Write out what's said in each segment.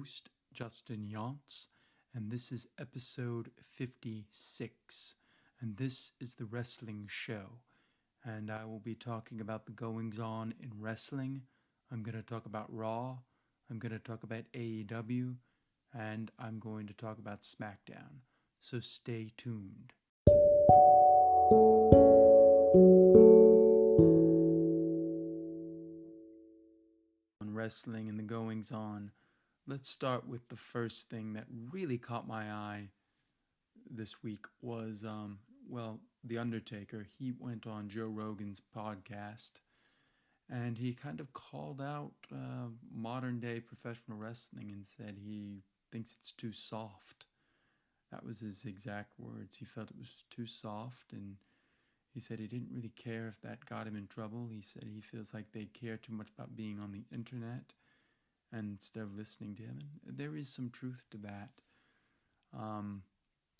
host, Justin Yance, and this is episode 56. And this is the wrestling show. And I will be talking about the goings on in wrestling. I'm going to talk about Raw. I'm going to talk about AEW. And I'm going to talk about SmackDown. So stay tuned. On wrestling and the goings on, let's start with the first thing that really caught my eye this week was, The Undertaker. He went on Joe Rogan's podcast and he kind of called out modern day professional wrestling and said he thinks it's too soft. That was his exact words. He felt it was too soft, and he said he didn't really care if that got him in trouble. He said he feels like they care too much about being on the internet and instead of listening to him. And there is some truth to that.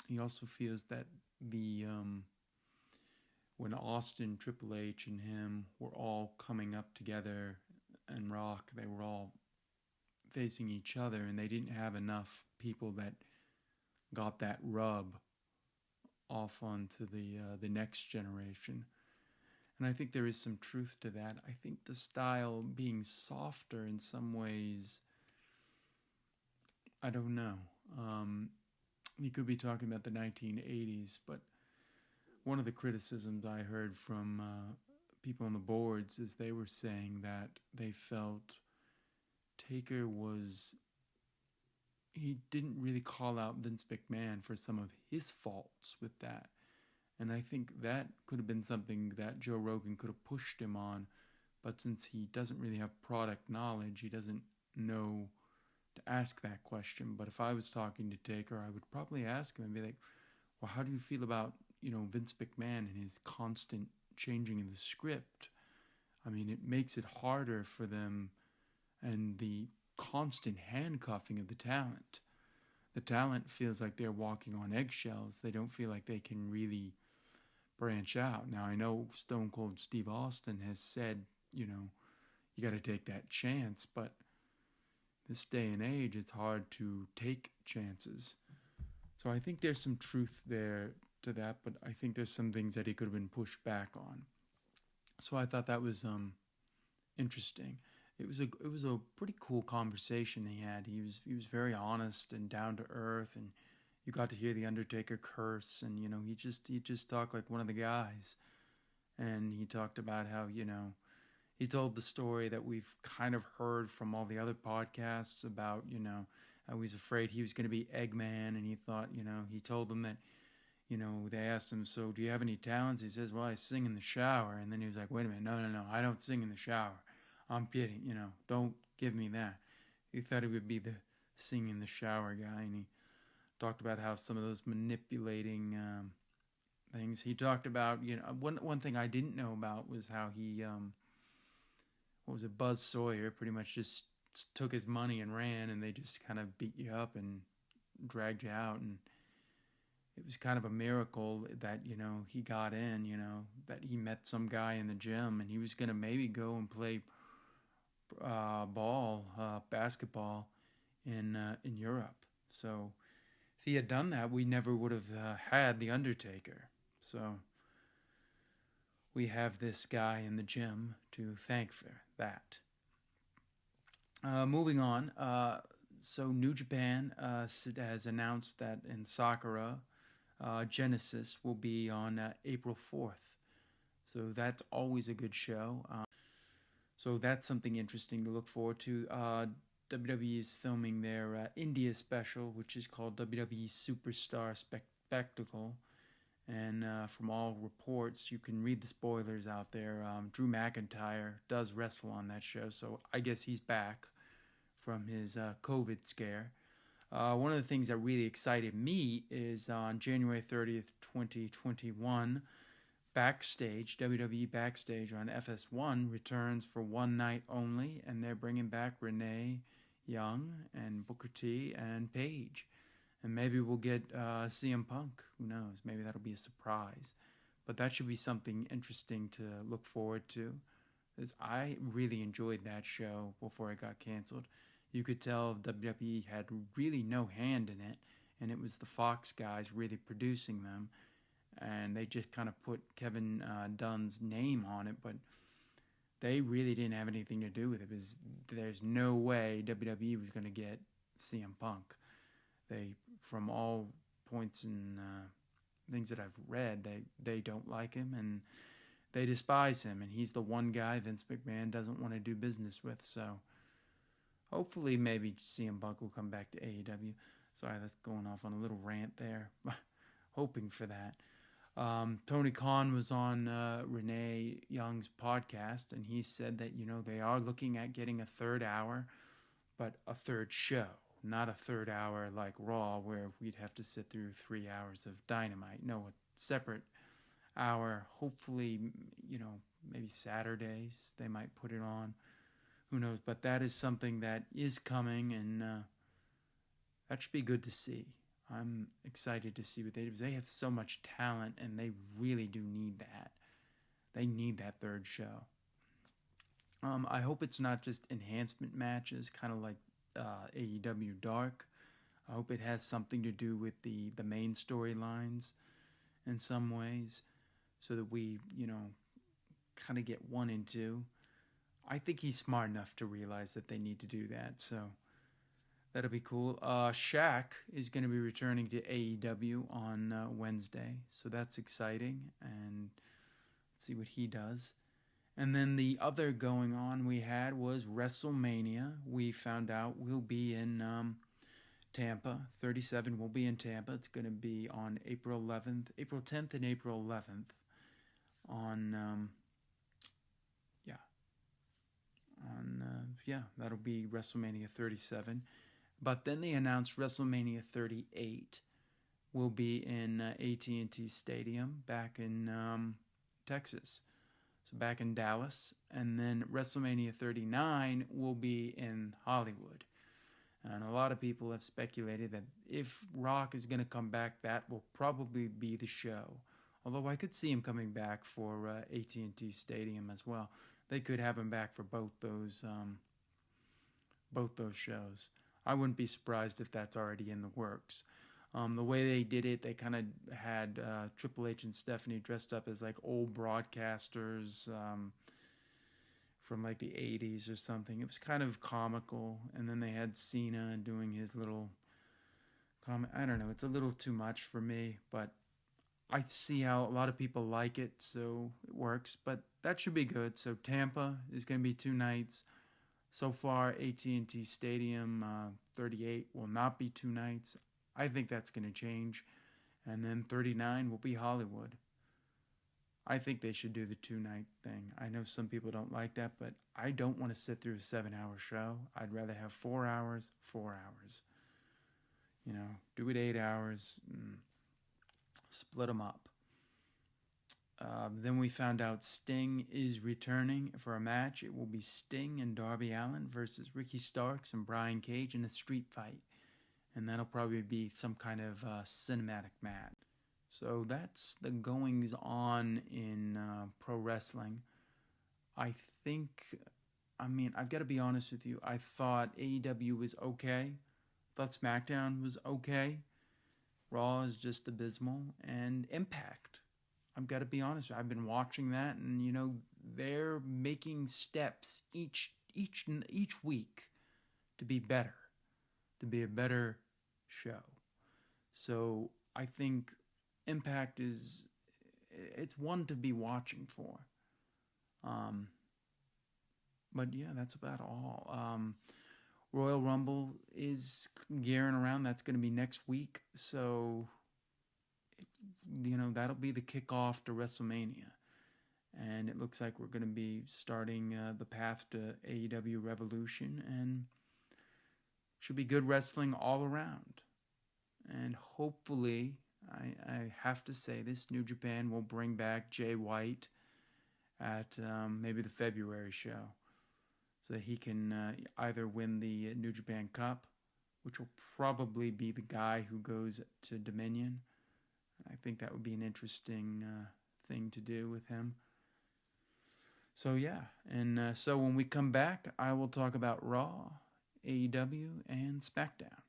He also feels that when Austin, Triple H, and him were all coming up together and Rock, they were all facing each other, and they didn't have enough people that got that rub off onto the next generation. And I think there is some truth to that. I think the style being softer in some ways, I don't know. We could be talking about the 1980s, but one of the criticisms I heard from people on the boards is they were saying that they felt Taker he didn't really call out Vince McMahon for some of his faults with that. And I think that could have been something that Joe Rogan could have pushed him on. But since he doesn't really have product knowledge, he doesn't know to ask that question. But if I was talking to Taker, I would probably ask him and be like, well, how do you feel about, Vince McMahon and his constant changing of the script? I mean, it makes it harder for them, and the constant handcuffing of the talent. The talent feels like they're walking on eggshells. They don't feel like they can really branch out. Now, I know Stone Cold Steve Austin has said, you got to take that chance, but this day and age, it's hard to take chances. So I think there's some truth there to that, but I think there's some things that he could have been pushed back on. So I thought that was interesting. It was a pretty cool conversation he had. He was very honest and down to earth, and you got to hear the Undertaker curse, and he just talked like one of the guys. And he talked about how he told the story that we've kind of heard from all the other podcasts about how he's afraid he was going to be Eggman, and he thought he told them that they asked him, so do you have any talents? He says, well, I sing in the shower. And then he was like, wait a minute, no, I don't sing in the shower. I'm kidding, don't give me that. He thought he would be the sing in the shower guy, and he talked about how some of those manipulating things. He talked about, one thing I didn't know about was how he, Buzz Sawyer pretty much just took his money and ran, and they just kind of beat you up and dragged you out, and it was kind of a miracle that, he got in, that he met some guy in the gym, and he was going to maybe go and play basketball in Europe. So if he had done that, we never would have had The Undertaker. So we have this guy in the gym to thank for that. Moving on, so New Japan has announced that in Sakura, Genesis will be on April 4th. So that's always a good show. So that's something interesting to look forward to. WWE is filming their India special, which is called WWE Superstar Spectacle. And from all reports, you can read the spoilers out there. Drew McIntyre does wrestle on that show, so I guess he's back from his COVID scare. One of the things that really excited me is on January 30th, 2021, WWE Backstage on FS1 returns for one night only, and they're bringing back Renee Young and Booker T and Paige. And maybe we'll get CM Punk. Who knows? Maybe that'll be a surprise. But that should be something interesting to look forward to. Because I really enjoyed that show before it got canceled. you could tell WWE had really no hand in it, and it was the Fox guys really producing them, and they just kind of put Kevin Dunn's name on it, but they really didn't have anything to do with it. Because there's no way WWE was going to get CM Punk. They, from all points and things that I've read, they don't like him and they despise him, and he's the one guy Vince McMahon doesn't want to do business with. So hopefully maybe CM Punk will come back to AEW. Sorry, that's going off on a little rant there. Hoping for that. Tony Khan was on Renee Young's podcast, and he said that, they are looking at getting a third hour, but a third show, not a third hour like Raw, where we'd have to sit through 3 hours of Dynamite. No, a separate hour. Hopefully, maybe Saturdays they might put it on. Who knows? But that is something that is coming, and that should be good to see. I'm excited to see what they do. They have so much talent, and they really do need that. They need that third show. I hope it's not just enhancement matches, kind of like AEW Dark. I hope it has something to do with the main storylines in some ways, so that we, kind of get 1 and 2. I think he's smart enough to realize that they need to do that, so that'll be cool. Shaq is going to be returning to AEW on Wednesday, so that's exciting, and let's see what he does. And then the other going on we had was WrestleMania. We found out we'll be in Tampa. 37 will be in Tampa. It's going to be on April 10th and April 11th. That'll be WrestleMania 37. But then they announced WrestleMania 38 will be in AT&T Stadium back in Texas. So back in Dallas. And then WrestleMania 39 will be in Hollywood. And a lot of people have speculated that if Rock is going to come back, that will probably be the show. Although I could see him coming back for AT&T Stadium as well. They could have him back for both those shows. I wouldn't be surprised if that's already in the works. The way they did it, they kind of had Triple H and Stephanie dressed up as like old broadcasters from like the 80s or something. It was kind of comical. And then they had Cena doing his little comment. I don't know. It's a little too much for me, but I see how a lot of people like it, so it works. But that should be good. So Tampa is going to be 2 nights. So far, AT&T Stadium 38 will not be 2 nights. I think that's going to change. And then 39 will be Hollywood. I think they should do the 2-night thing. I know some people don't like that, but I don't want to sit through a 7-hour show. I'd rather have 4 hours, 4 hours. Do it 8 hours, split them up. Then we found out Sting is returning for a match. It will be Sting and Darby Allin versus Ricky Starks and Brian Cage in a street fight. And that'll probably be some kind of cinematic match. So that's the goings on in pro wrestling. I've got to be honest with you. I thought AEW was okay. Thought SmackDown was okay. Raw is just abysmal. And Impact, I've got to be honest. I've been watching that, and they're making steps each week to be better, to be a better show. So I think Impact it's one to be watching for. But yeah, that's about all. Royal Rumble is gearing around. That's going to be next week. So, that'll be the kickoff to WrestleMania. And it looks like we're going to be starting the path to AEW Revolution. And should be good wrestling all around. And hopefully, I have to say this, New Japan will bring back Jay White at maybe the February show, so that he can either win the New Japan Cup, which will probably be the guy who goes to Dominion. I think that would be an interesting thing to do with him. So yeah, and so when we come back, I will talk about Raw, AEW and SmackDown.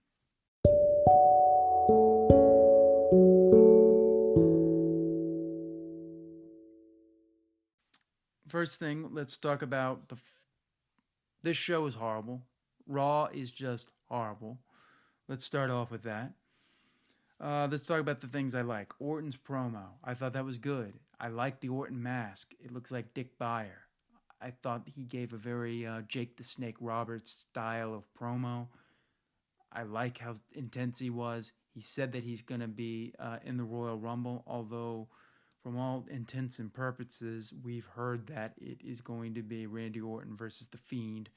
First thing, let's talk about this show is horrible. Raw is just horrible. Let's start off with that. Let's talk about the things I like. Orton's promo. I thought that was good. I like the Orton mask. It looks like Dick Beyer. I thought he gave a very Jake the Snake Roberts style of promo. I like how intense he was. He said that he's going to be in the Royal Rumble, although from all intents and purposes, we've heard that it is going to be Randy Orton versus The Fiend.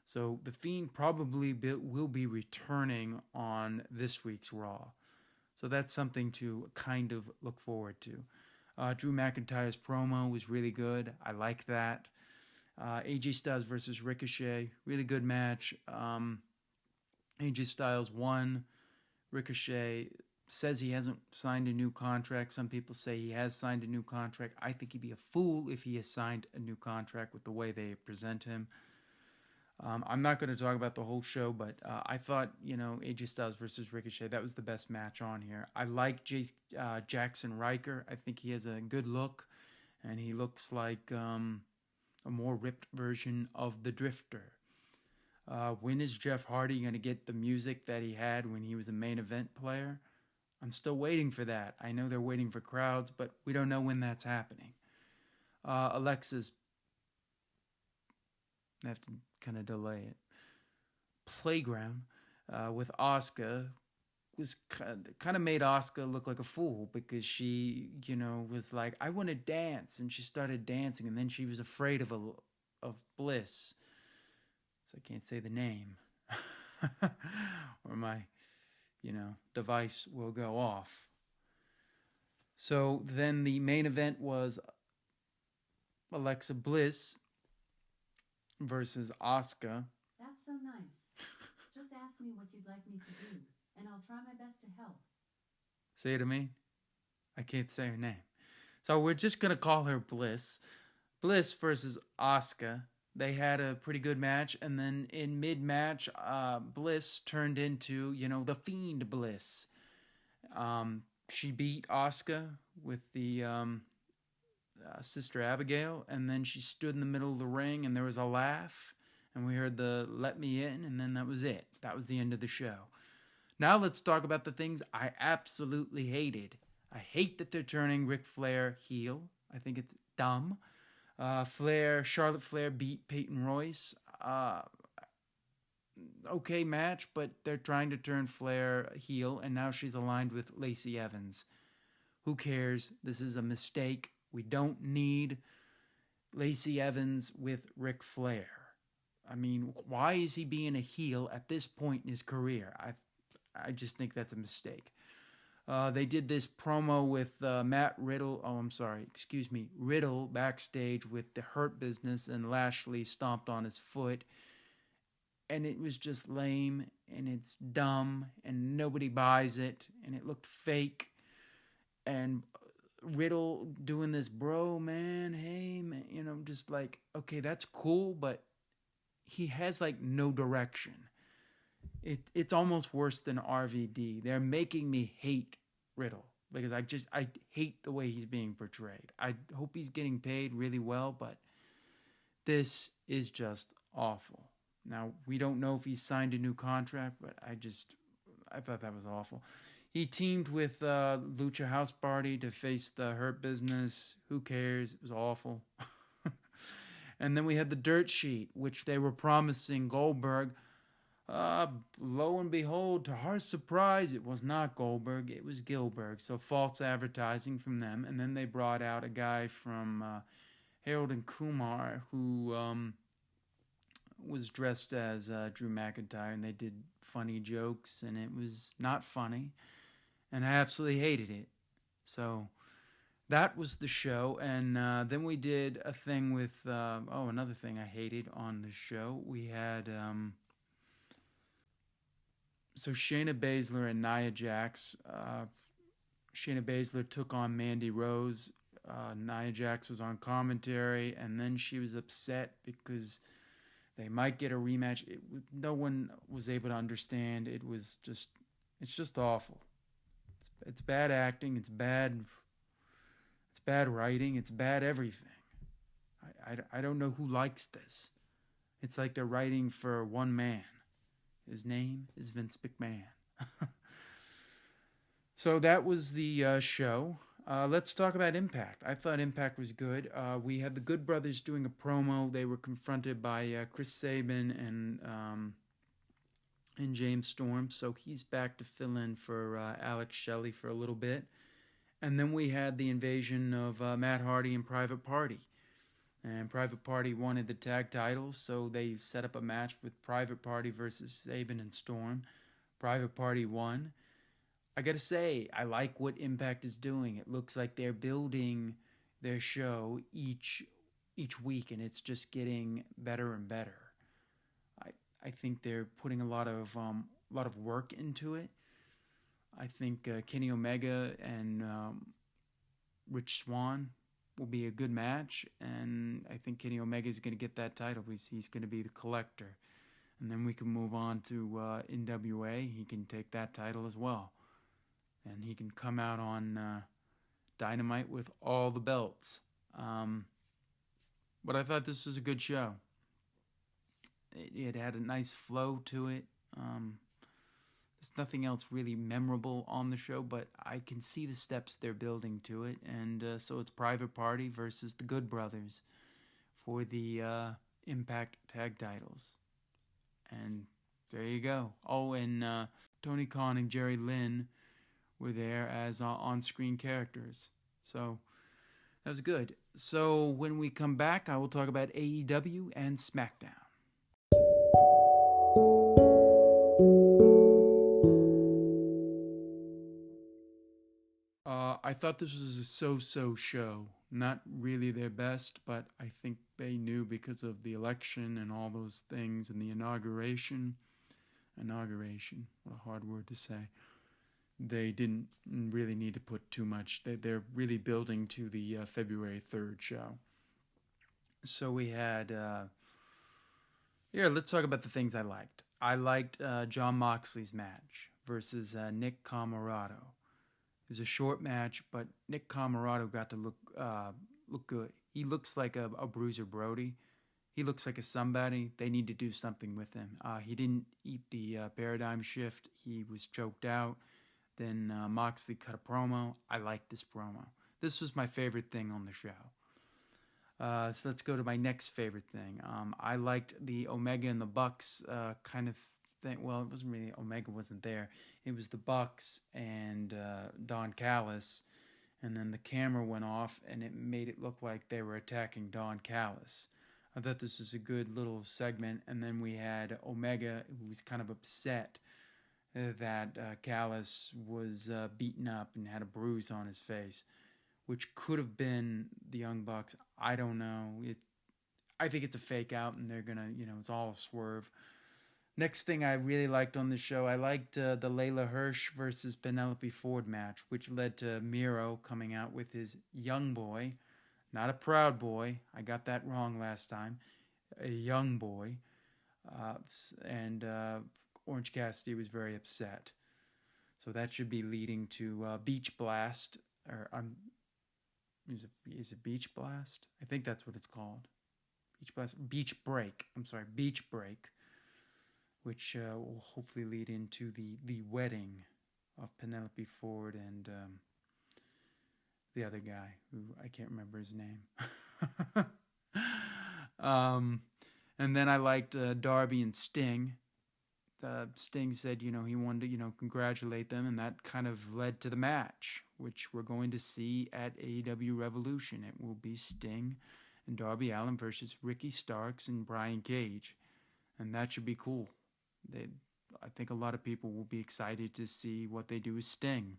So The Fiend probably will be returning on this week's Raw. So that's something to kind of look forward to. Drew McIntyre's promo was really good. I like that. AJ Styles versus Ricochet, really good match. AJ Styles won. Ricochet says he hasn't signed a new contract. Some people say he has signed a new contract. I think he'd be a fool if he has signed a new contract with the way they present him. I'm not going to talk about the whole show, but I thought, AJ Styles versus Ricochet, that was the best match on here. I like Jackson Riker. I think he has a good look, and he looks like a more ripped version of the Drifter. When is Jeff Hardy going to get the music that he had when he was a main event player? I'm still waiting for that. I know they're waiting for crowds, but we don't know when that's happening. Alexa's, I have to kind of delay it. Playground with Asuka was kind of made Asuka look like a fool because she, was like, I want to dance, and she started dancing, and then she was afraid of Bliss. So I can't say the name, or my, device will go off. So then the main event was Alexa Bliss versus Asuka. That's so nice. Just ask me what you'd like me to do, and I'll try my best to help. Say it to me. I can't say her name. So we're just going to call her Bliss. Bliss versus Asuka. They had a pretty good match, and then in mid-match, Bliss turned into, the Fiend Bliss. She beat Asuka with the Sister Abigail, and then she stood in the middle of the ring, and there was a laugh, and we heard the "Let Me In," and then that was it. That was the end of the show. Now let's talk about the things I absolutely hated. I hate that they're turning Ric Flair heel. I think it's dumb. Charlotte Flair beat Peyton Royce. Okay match, but they're trying to turn Flair heel, and now she's aligned with Lacey Evans. Who cares? This is a mistake. We don't need Lacey Evans with Ric Flair. I mean, why is he being a heel at this point in his career? I just think that's a mistake. They did this promo with Riddle backstage with the Hurt Business, and Lashley stomped on his foot. And it was just lame, and it's dumb, and nobody buys it, and it looked fake. And Riddle doing this, bro, man, hey, man, just like, okay, that's cool, but he has like no direction. It's almost worse than RVD. They're making me hate Riddle because I hate the way he's being portrayed. I hope he's getting paid really well, but this is just awful. Now, we don't know if he's signed a new contract, but I thought that was awful. He teamed with Lucha House Party to face the Hurt Business. Who cares? It was awful. And then we had the Dirt Sheet, which they were promising Goldberg. Lo and behold, to our surprise, it was not Goldberg, it was Gilbert. So false advertising from them. And then they brought out a guy from Harold and Kumar who was dressed as Drew McIntyre, and they did funny jokes, and it was not funny. And I absolutely hated it. So that was the show. And then we did a thing with, another thing I hated on the show. We had... So Shayna Baszler and Nia Jax. Shayna Baszler took on Mandy Rose. Nia Jax was on commentary, and then she was upset because They might get a rematch. No one was able to understand. It's just awful. It's bad acting. It's bad writing. It's bad everything. I don't know who likes this. It's like they're writing for one man. His name is Vince McMahon. So that was the show. Let's talk about Impact. I thought Impact was good. We had the Good Brothers doing a promo. They were confronted by Chris Sabin and James Storm. So he's back to fill in for Alex Shelley for a little bit. And then we had the invasion of Matt Hardy and Private Party. And Private Party wanted the tag titles, so they set up a match with Private Party versus Sabin and Storm. Private Party won. I gotta say, I like what Impact is doing. It looks like they're building their show each week, and it's just getting better and better. I think they're putting a lot of work into it. I think Kenny Omega and Rich Swann will be a good match, and I think Kenny Omega is going to get that title. He's going to be the collector, and then we can move on to NWA. He can take that title as well, and he can come out on Dynamite with all the belts. But I thought this was a good show. It had a nice flow to it. There's nothing else really memorable on the show, but I can see the steps they're building to it. And so it's Private Party versus the Good Brothers for the Impact Tag Titles. And there you go. Oh, and Tony Khan and Jerry Lynn were there as on-screen characters. So that was good. So when we come back, I will talk about AEW and SmackDown. I thought this was a so-so show. Not really their best, but I think they knew because of the election and all those things and the inauguration. Inauguration, what a hard word to say. They didn't really need to put too much. They're really building to the February 3rd show. So we had... Here, let's talk about the things I liked. I liked Jon Moxley's match versus Nick Comoroto. It was a short match, but Nick Comoroto got to look good. He looks like a Bruiser Brody. He looks like a somebody. They need to do something with him. He didn't eat the paradigm shift. He was choked out. Then Moxley cut a promo. I liked this promo. This was my favorite thing on the show. So let's go to my next favorite thing. I liked the Omega and the Bucks kind of thing. Well, it wasn't really, Omega wasn't there. It was the Bucks and Don Callis. And then the camera went off and it made it look like they were attacking Don Callis. I thought this was a good little segment. And then we had Omega, who was kind of upset that Callis was beaten up and had a bruise on his face, which could have been the Young Bucks. I don't know. I think it's a fake out, and they're gonna, it's all a swerve. Next thing I really liked on the show, I liked the Layla Hirsch versus Penelope Ford match, which led to Miro coming out with his young boy, not a proud boy. I got that wrong last time. A young boy, and Orange Cassidy was very upset. So that should be leading to Beach Blast, or is it Beach Blast? I think that's what it's called. Beach Break, which will hopefully lead into the wedding of Penelope Ford and the other guy, who I can't remember his name. And then I liked Darby and Sting. Sting said, he wanted to, congratulate them, and that kind of led to the match, which we're going to see at AEW Revolution. It will be Sting and Darby Allin versus Ricky Starks and Brian Cage, and that should be cool. I think a lot of people will be excited to see what they do with Sting.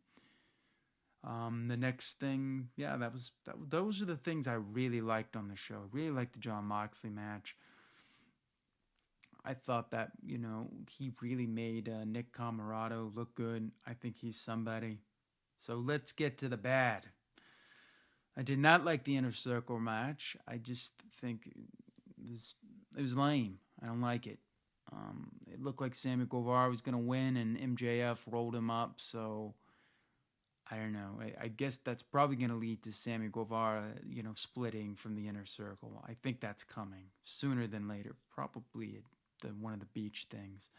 The next thing, those are the things I really liked on the show. I really liked the Jon Moxley match. I thought that, he really made Nick Comoroto look good. I think he's somebody. So let's get to the bad. I did not like the Inner Circle match. I just think it was lame. I don't like it. It looked like Sammy Guevara was going to win, and MJF rolled him up. So I don't know. I guess that's probably going to lead to Sammy Guevara, splitting from the inner circle. I think that's coming sooner than later. Probably one of the beach things.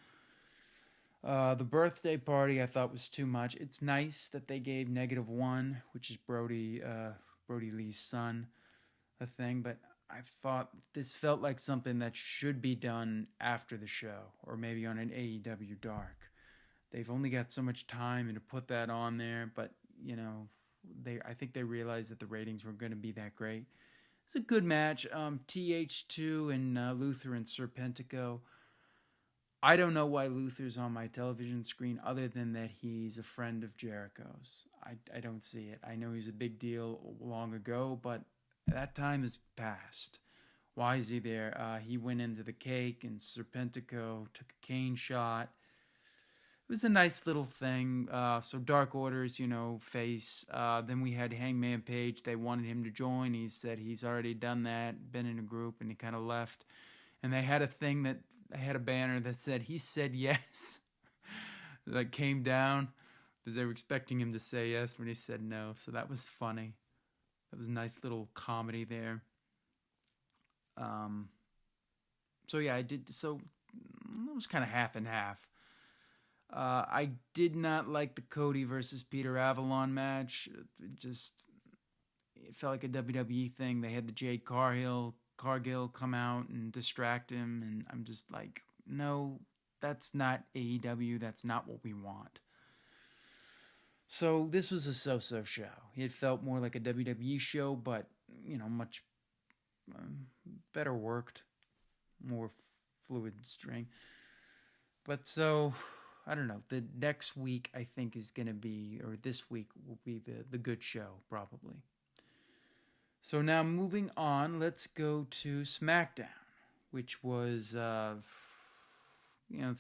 The birthday party I thought was too much. It's nice that they gave -1, which is Brody Lee's son, a thing, but I thought this felt like something that should be done after the show, or maybe on an AEW Dark. They've only got so much time and to put that on there, but I think they realized that the ratings weren't going to be that great. It's a good match. TH2 and Luther and Serpentico. I don't know why Luther's on my television screen other than that he's a friend of Jericho's. I don't see it. I know he's a big deal long ago, but that time is past. Why is he there? He went into the cake and Serpentico took a cane shot. It was a nice little thing. So Dark Order's, face. Then we had Hangman Page. They wanted him to join. He said he's already done that, been in a group, and he kind of left. And they had a banner that said he said yes. That came down because they were expecting him to say yes when he said no. So that was funny. That was a nice little comedy there. So yeah, I did. So it was kind of half and half. I did not like the Cody versus Peter Avalon match. It felt like a WWE thing. They had the Jade Cargill come out and distract him, and I'm just like, no, that's not AEW. That's not what we want. So this was a so-so show. It felt more like a WWE show, but much better worked, more fluid string. But so I don't know. The next week I think is going to be, or this week will be the good show probably. So now moving on, let's go to SmackDown, which was, let's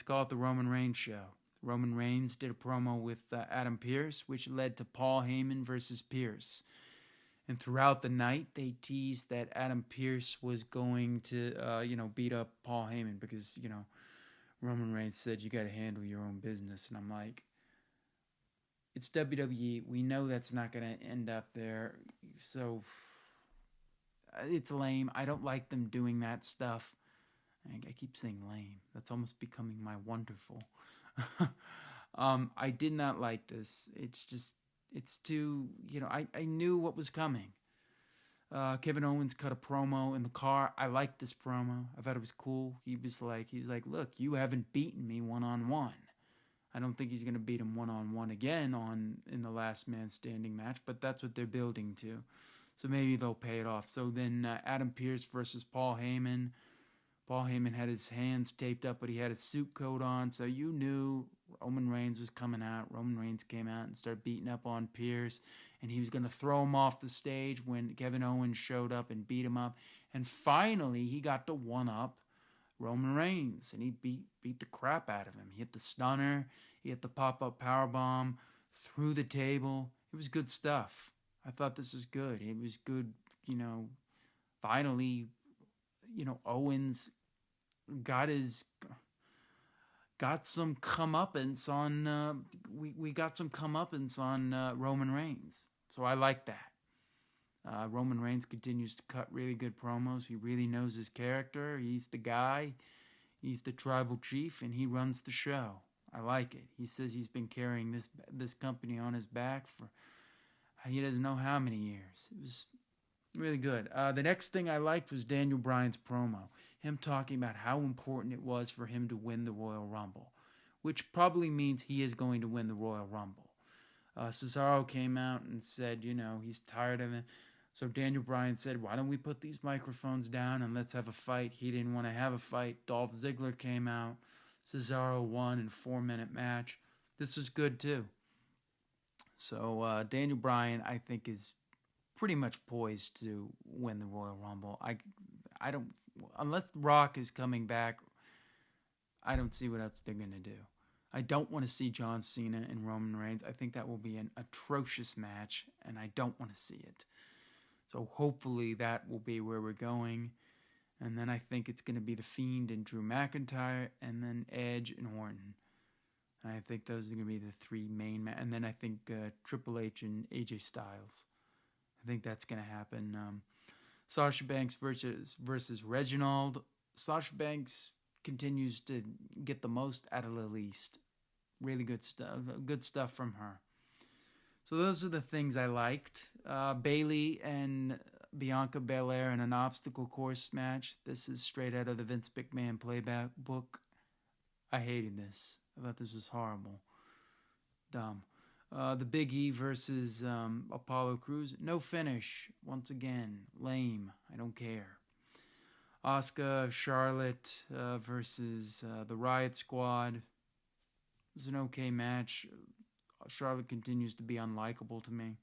call it the Roman Reigns show. Roman Reigns did a promo with Adam Pearce, which led to Paul Heyman versus Pearce. And throughout the night, they teased that Adam Pearce was going to, beat up Paul Heyman because, Roman Reigns said, you got to handle your own business. And I'm like, it's WWE. We know that's not going to end up there. So it's lame. I don't like them doing that stuff. I keep saying lame. That's almost becoming my wonderful. I did not like this. It's too, I knew what was coming. Kevin Owens cut a promo in the car. I liked this promo. I thought it was cool. He was like, look, you haven't beaten me one-on-one. I don't think he's going to beat him one-on-one again in the last man standing match, but that's what they're building to. So maybe they'll pay it off. So then Adam Pearce versus Paul Heyman. Paul Heyman had his hands taped up, but he had a suit coat on, so you knew Roman Reigns was coming out. Roman Reigns came out and started beating up on Pearce, and he was going to throw him off the stage when Kevin Owens showed up and beat him up. And finally, he got to one-up Roman Reigns, and he beat the crap out of him. He hit the stunner, he hit the pop-up powerbomb, through the table. It was good stuff. I thought this was good. It was good, finally, Owens got some comeuppance on we got some comeuppance on Roman Reigns. So I like that. Roman Reigns continues to cut really good promos. He really knows his character. He's the guy. He's the tribal chief, and he runs the show. I like it. He says he's been carrying this company on his back for he doesn't know how many years. It was really good. The next thing I liked was Daniel Bryan's promo. Him talking about how important it was for him to win the Royal Rumble, which probably means he is going to win the Royal Rumble. Cesaro came out and said, he's tired of it. So Daniel Bryan said, why don't we put these microphones down and let's have a fight? He didn't want to have a fight. Dolph Ziggler came out. Cesaro won in a 4-minute match. This was good too. So Daniel Bryan, I think, is pretty much poised to win the Royal Rumble. I don't, unless Rock is coming back, I don't see what else they're going to do. I don't want to see John Cena and Roman Reigns. I think that will be an atrocious match, and I don't want to see it. So hopefully that will be where we're going. And then I think it's going to be The Fiend and Drew McIntyre, and then Edge and Orton. And I think those are going to be the three main and then I think Triple H and AJ Styles. I think that's going to happen. Sasha Banks versus Reginald. Sasha Banks continues to get the most out of the least. Really good stuff. Good stuff from her. So those are the things I liked. Bayley and Bianca Belair in an obstacle course match. This is straight out of the Vince McMahon playback book. I hated this. I thought this was horrible. Dumb. The Big E versus Apollo Crews. No finish. Once again. Lame. I don't care. Asuka, Charlotte versus the Riot Squad. It was an okay match. Charlotte continues to be unlikable to me.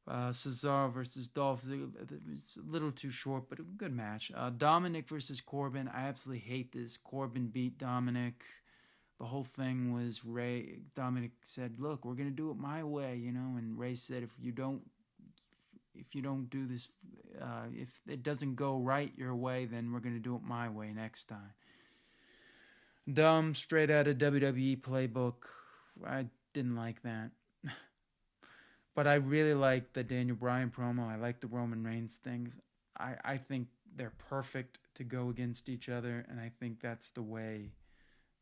Cesaro versus Dolph. It's a little too short, but a good match. Dominic versus Corbin. I absolutely hate this. Corbin beat Dominic. The whole thing was Dominic said, "Look, we're gonna do it my way," and Ray said, "If you don't do this, if it doesn't go right your way, then we're gonna do it my way next time." Dumb, straight out of WWE playbook. I didn't like that. But I really like the Daniel Bryan promo. I like the Roman Reigns things. I think they're perfect to go against each other, and I think that's the way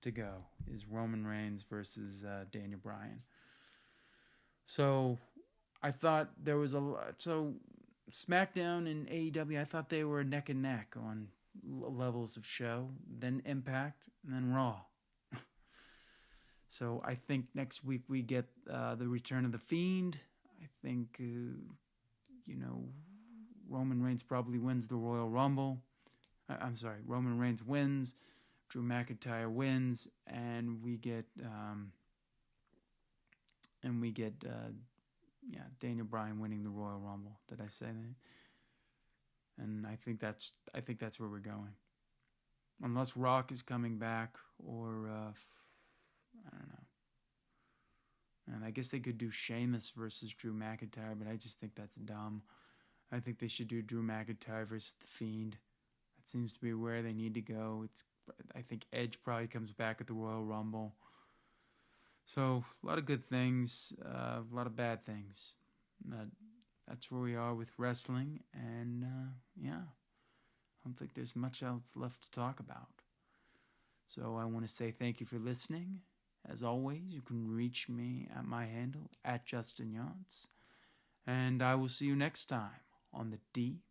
to go, is Roman Reigns versus Daniel Bryan. So I thought there was a lot. So SmackDown and AEW, I thought they were neck and neck on levels of show. Then Impact, and then Raw. So I think next week we get the return of The Fiend. I think, Roman Reigns probably wins the Royal Rumble. I'm sorry, Roman Reigns wins. Drew McIntyre wins, and we get Daniel Bryan winning the Royal Rumble. Did I say that? And I think that's where we're going. Unless Rock is coming back, or I don't know. And I guess they could do Sheamus versus Drew McIntyre, but I just think that's dumb. I think they should do Drew McIntyre versus The Fiend. That seems to be where they need to go. I think Edge probably comes back at the Royal Rumble. So a lot of good things, a lot of bad things. But that's where we are with wrestling, and I don't think there's much else left to talk about. So I want to say thank you for listening. As always, you can reach me at my handle, @JustinYachts. And I will see you next time on the DMF.